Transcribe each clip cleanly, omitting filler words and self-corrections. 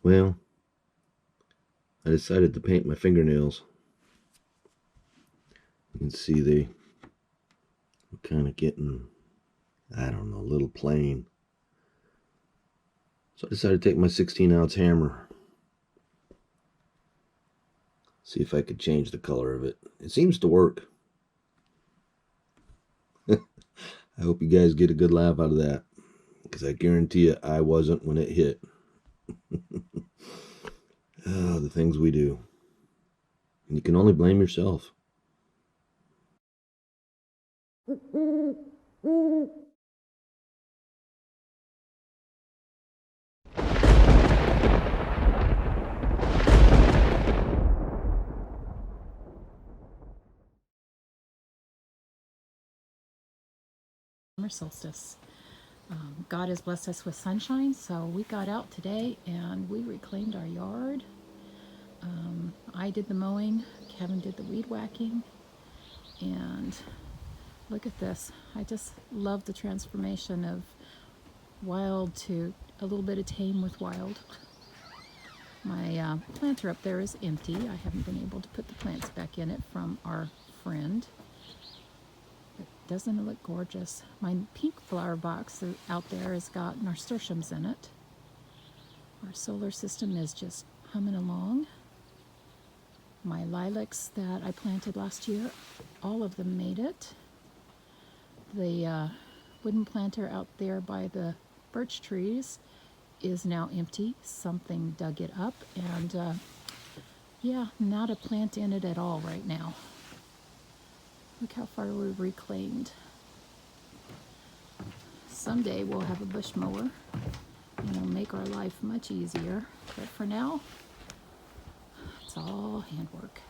Well, I decided to paint my fingernails. You can see they were kind of getting, I don't know, a little plain. So I decided to take my 16-ounce hammer, see if I could change the color of it. It seems to work. I hope you guys get a good laugh out of that, because I guarantee you I wasn't when it hit. Oh, the things we do. And you can only blame yourself. Summer solstice. God has blessed us with sunshine, so we got out today and we reclaimed our yard. I did the mowing, Kevin did the weed whacking, and look at this. I just love the transformation of wild to a little bit of tame with wild. My planter up there is empty. I haven't been able to put the plants back in it from our friend. Doesn't it look gorgeous? My pink flower box out there has got nasturtiums in it. Our solar system is just humming along. My lilacs that I planted last year, all of them made it. The wooden planter out there by the birch trees is now empty. Something dug it up, and yeah, not a plant in it at all right now. Look how far we've reclaimed. Someday we'll have a bush mower and it'll make our life much easier. But for now, it's all handwork.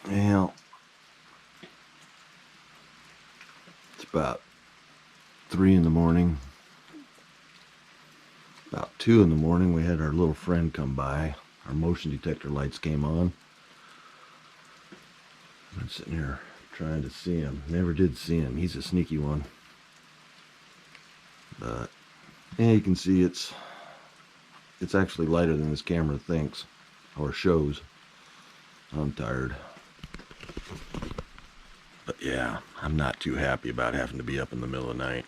Well, it's about 3 in the morning. About 2 in the morning, we had our little friend come by. Our motion detector lights came on. I'm sitting here trying to see him. Never did see him. He's a sneaky one. But yeah, you can see it's actually lighter than this camera thinks or shows. I'm tired. But yeah, I'm not too happy about having to be up in the middle of the night.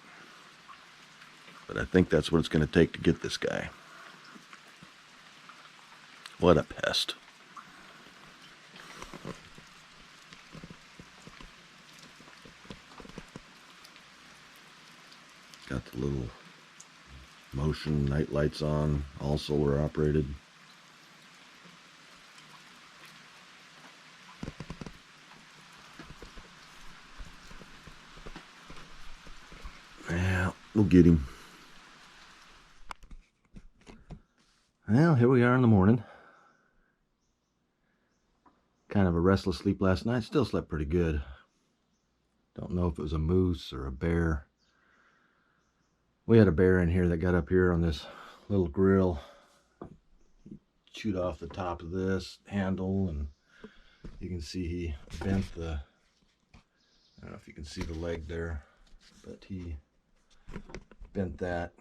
But I think that's what it's going to take to get this guy. What a pest. Got the little motion night lights on, all solar operated. Yeah, we'll get him. Well, here we are in the morning. Kind of a restless sleep last night. Still slept pretty good. Don't know if it was a moose or a bear. We had a bear in here that got up here on this little grill. Chewed off the top of this handle, and you can see he bent the, I don't know if you can see the leg there, but he bent that.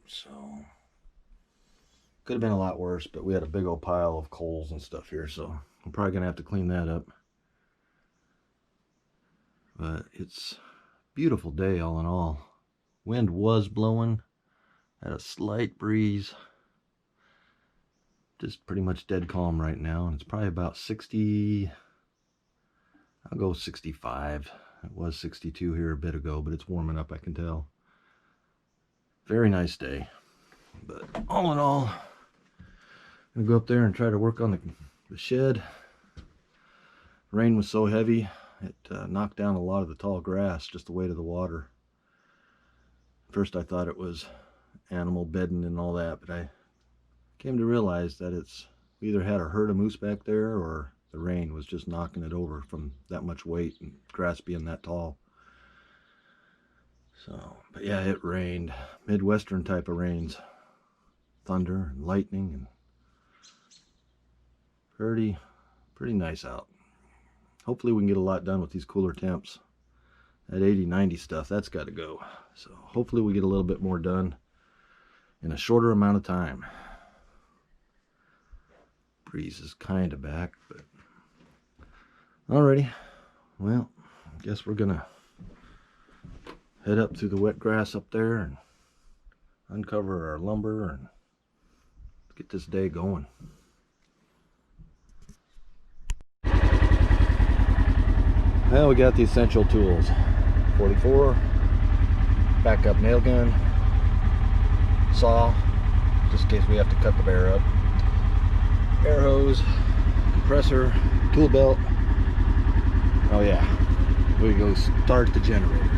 So could have been a lot worse, but we had a big old pile of coals and stuff here, so I'm probably gonna have to clean that up. But it's a beautiful day all in all. Wind was blowing, had a slight breeze. Just pretty much dead calm right now, and it's probably about 60, I'll go 65. It was 62 here a bit ago, but it's warming up, I can tell. Very nice day. But all in all, I'm gonna go up there and try to work on the shed. Rain was so heavy, it knocked down a lot of the tall grass, just the weight of the water. First I thought it was animal bedding and all that, but I came to realize that it's We either had a herd of moose back there or the rain was just knocking it over from that much weight and grass being that tall. So, but yeah, it rained. Midwestern type of rains. Thunder and lightning, and pretty nice out. Hopefully we can get a lot done with these cooler temps. That 80-90 stuff, that's got to go. So hopefully we get a little bit more done in a shorter amount of time. Breeze is kind of back, but alrighty. Well, I guess we're gonna head up through the wet grass up there and uncover our lumber and get this day going. Well, we got the essential tools. 44, backup nail gun, saw, just in case we have to cut the bear up, air hose, compressor, tool belt. Oh yeah, we go start the generator.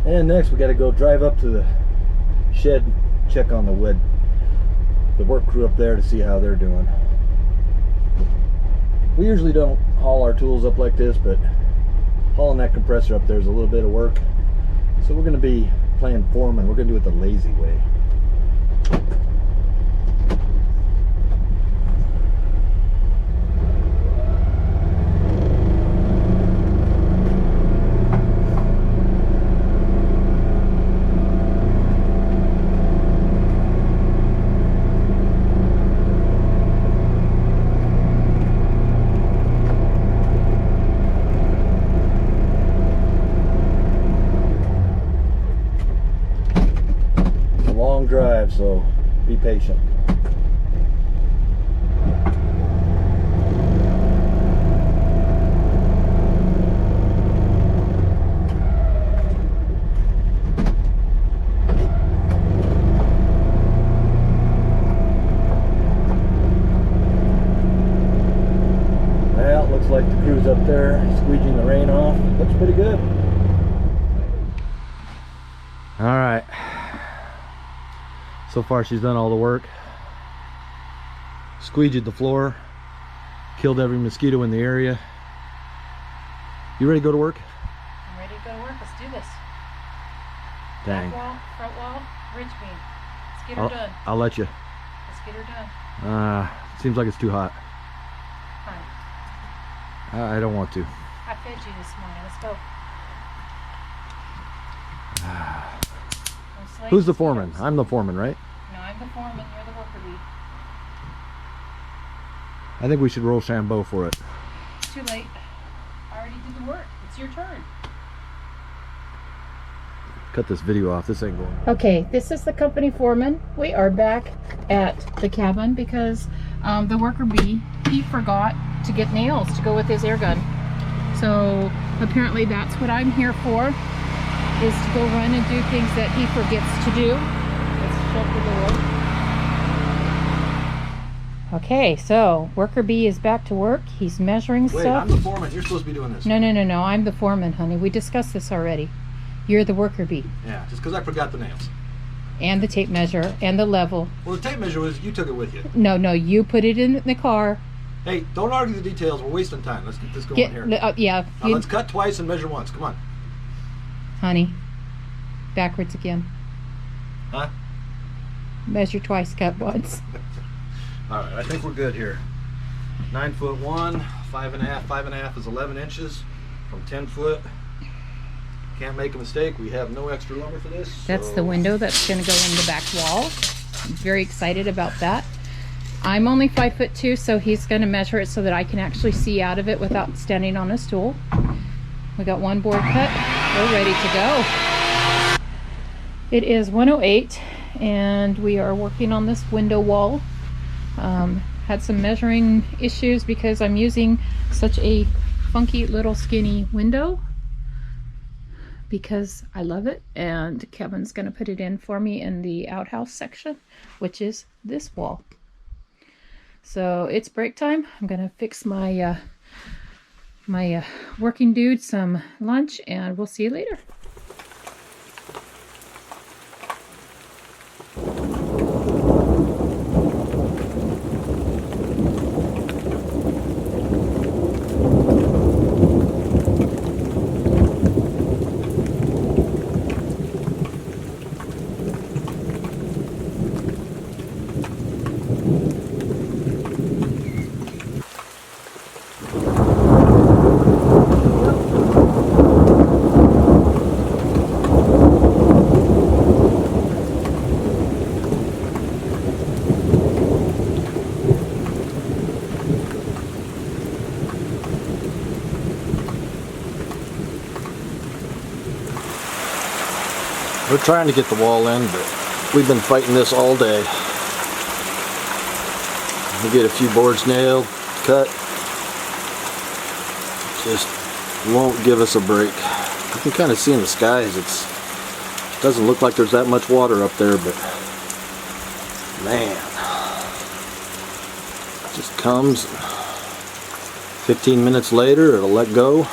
And next we got to go drive up to the shed, check on the work crew up there to see how they're doing. We usually don't haul our tools up like this, but hauling that compressor up there is a little bit of work. So we're going to be playing foreman. We're going to do it the lazy way. Drive, so be patient. Well, looks like the crew's up there squeegeeing the rain off. Looks pretty good. All right. So far she's done all the work. Squeegeed the floor, killed every mosquito in the area. You ready to go to work? I'm ready to go to work. Let's do this. Dang. Back wall, front wall, ridge beam. Let's get her done. I'll let you. Let's get her done. Seems like it's too hot. Fine. I don't want to. I fed you this morning. Let's go. Who's the foreman? I'm the foreman, right? No, I'm the foreman. You're the worker bee. I think we should roll Shambo for it. It's too late. I already did the work. It's your turn. Cut this video off. This ain't going. Okay, this is the company foreman. We are back at the cabin because the worker bee, he forgot to get nails to go with his air gun. So apparently that's what I'm here for, is to go run and do things that he forgets to do. Let's shut the door. Okay, so worker bee is back to work. He's measuring stuff. Wait, I'm the foreman. You're supposed to be doing this. No, I'm the foreman, honey. We discussed this already. You're the worker bee. Yeah, just because I forgot the nails. And the tape measure and the level. Well, the tape measure was, you took it with you. No, you put it in the car. Hey, don't argue the details. We're wasting time. Let's get this going here. Yeah. Now, let's cut twice and measure once. Come on. Honey, backwards again. Huh? Measure twice, cut once. All right, I think we're good here. 9 foot 1, 5.5. 5.5 is 11 inches from 10 foot. Can't make a mistake. We have no extra lumber for this. That's the window that's going to go in the back wall. I'm very excited about that. I'm only 5'2", so he's going to measure it so that I can actually see out of it without standing on a stool. We got one board cut. we're ready to go. It is 1:08 and we are working on this window wall. Had some measuring issues because I'm using such a funky little skinny window because I love it, and Kevin's going to put it in for me in the outhouse section, which is this wall. So it's break time. I'm going to fix my working dude some lunch, and we'll see you later. We're trying to get the wall in, but we've been fighting this all day. We get a few boards nailed, cut. Just won't give us a break. You can kind of see in the skies, it doesn't look like there's that much water up there, but man, it just comes. 15 minutes later, it'll let go.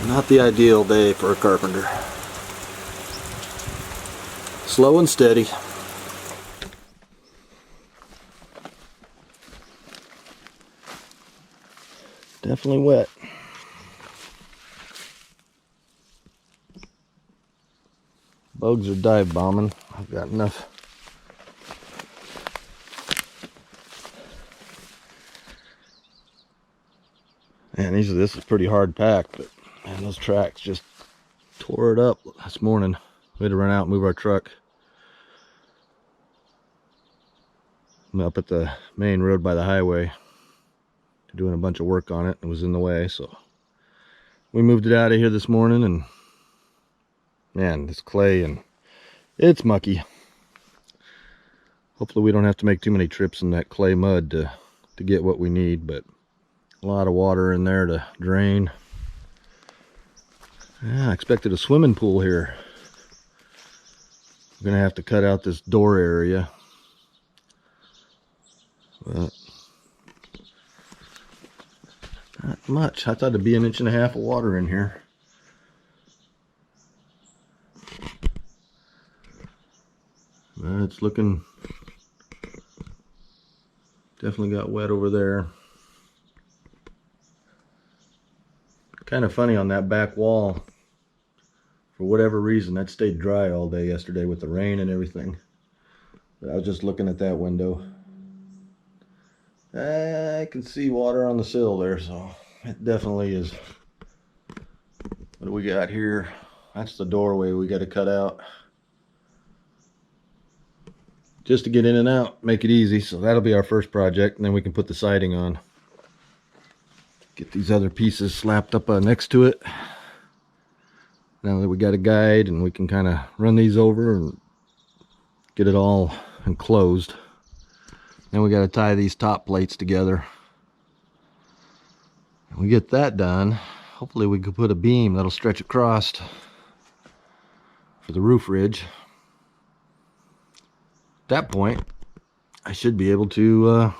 Not the ideal day for a carpenter. Slow and steady. Definitely wet. Bugs are dive bombing. I've got enough. Man, this is pretty hard packed, but man, those tracks just tore it up this morning. We had to run out and move our truck. I'm up at the main road by the highway, doing a bunch of work on it. It was in the way, so we moved it out of here this morning, and man, this clay, and it's mucky. Hopefully we don't have to make too many trips in that clay mud to get what we need, but a lot of water in there to drain. Yeah, I expected a swimming pool here. We're gonna have to cut out this door area, but not much. I thought it'd be 1.5 inches of water in here. But it's looking, definitely got wet over there. Kind of funny on that back wall. For whatever reason, that stayed dry all day yesterday with the rain and everything. But I was just looking at that window. I can see water on the sill there, so it definitely is. What do we got here? That's the doorway we got to cut out. Just to get in and out, make it easy. So that'll be our first project, and then we can put the siding on. Get these other pieces slapped up next to it. Now that we got a guide, and we can kind of run these over and get it all enclosed. Then we got to tie these top plates together. When we get that done, hopefully we can put a beam that'll stretch across for the roof ridge. At that point, I should be able to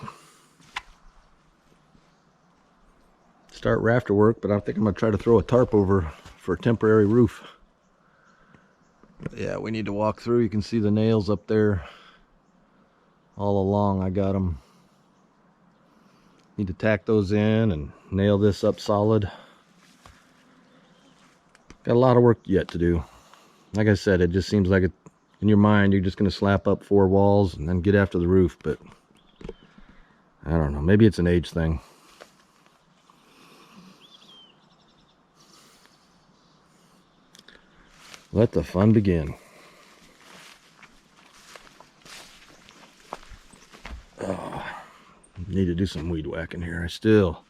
start rafter work, but I think I'm going to try to throw a tarp over for a temporary roof. But yeah, we need to walk through. You can see the nails up there all along. I got them. Need to tack those in and nail this up solid. Got a lot of work yet to do. Like I said, it just seems like in your mind you're just going to slap up 4 walls and then get after the roof, but I don't know, maybe it's an age thing. Let the fun begin. Oh, need to do some weed whacking here. I still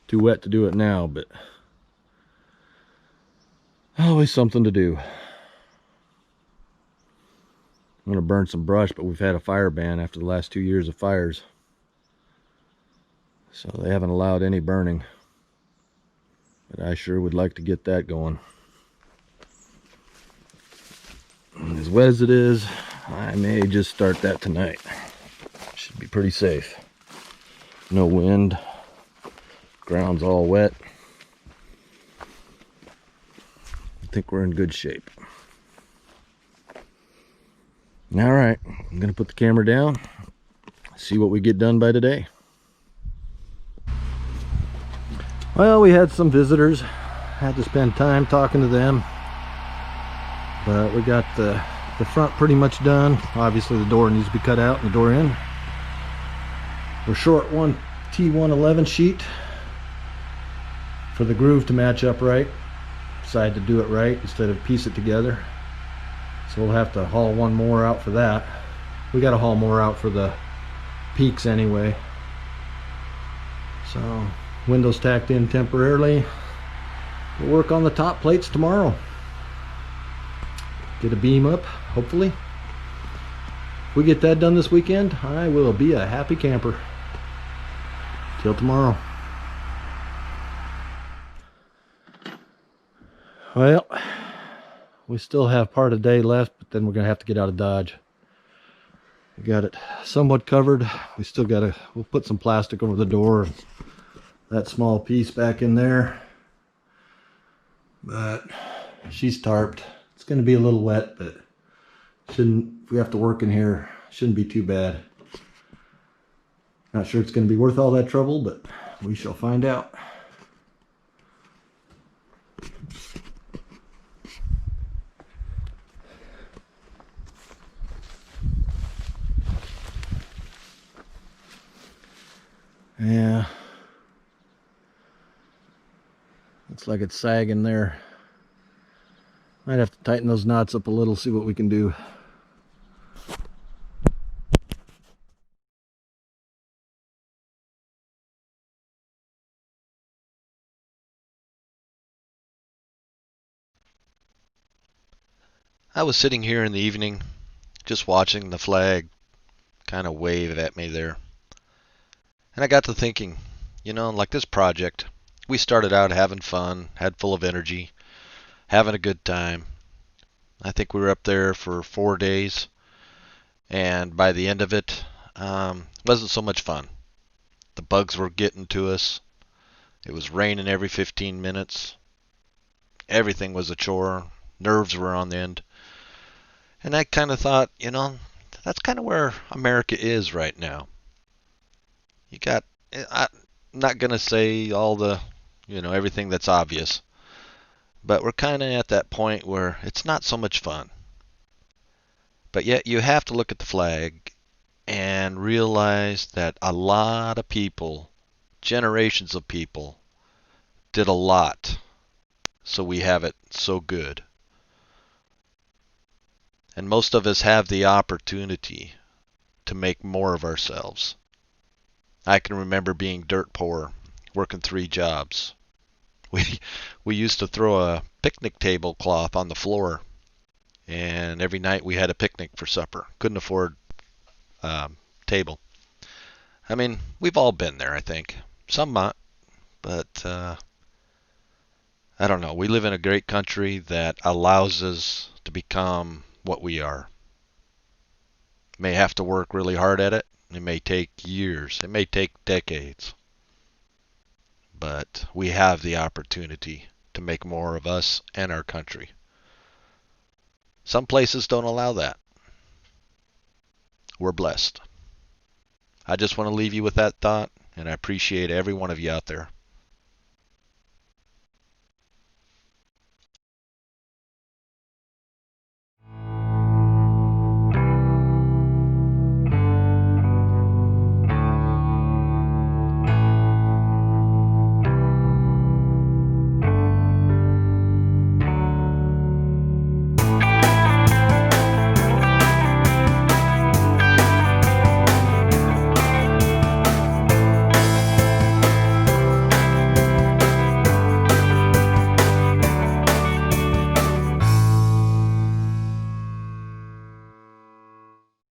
Too wet to do it now, but always something to do. I'm gonna burn some brush, but we've had a fire ban after the last 2 years of fires. So they haven't allowed any burning. But I sure would like to get that going. And as wet as it is, I may just start that tonight. Should be pretty safe. No wind. Ground's all wet. I think we're in good shape. All right, I'm gonna put the camera down, see what we get done by today. Well, we had some visitors. Had to spend time talking to them. But we got the front pretty much done. Obviously the door needs to be cut out and the door in. We're short one T111 sheet for the groove to match up right. Decided to do it right instead of piece it together. So we'll have to haul one more out for that. We got to haul more out for the peaks anyway. So windows tacked in temporarily. We'll work on the top plates tomorrow. Get a beam up, hopefully. If we get that done this weekend, I will be a happy camper. Till tomorrow. Well, we still have part of the day left, but then we're gonna have to get out of Dodge. We got it somewhat covered. We still gotta, we'll put some plastic over the door. That small piece back in there. But she's tarped. It's gonna be a little wet, but shouldn't, if we have to work in here, shouldn't be too bad. Not sure it's gonna be worth all that trouble, but we shall find out. Yeah, looks like it's sagging there. Might have to tighten those knots up a little, see what we can do. I was sitting here in the evening, just watching the flag kind of wave at me there. And I got to thinking, like this project, we started out having fun, had full of energy, having a good time. I think we were up there for 4 days, and by the end of it, wasn't so much fun. The bugs were getting to us. It was raining every 15 minutes. Everything was a chore. Nerves were on the end. And I kind of thought, that's kind of where America is right now. You got, I'm not going to say all the, everything that's obvious, but we're kind of at that point where it's not so much fun. But yet you have to look at the flag and realize that a lot of people, generations of people, did a lot so we have it so good. And most of us have the opportunity to make more of ourselves. I can remember being dirt poor, working 3 jobs. We used to throw a picnic tablecloth on the floor, and every night we had a picnic for supper. Couldn't afford table. I mean, we've all been there, I think. Some not, but I don't know. We live in a great country that allows us to become what we are. May have to work really hard at it. It may take years. It may take decades. But we have the opportunity to make more of us and our country. Some places don't allow that. We're blessed. I just want to leave you with that thought, and I appreciate every one of you out there.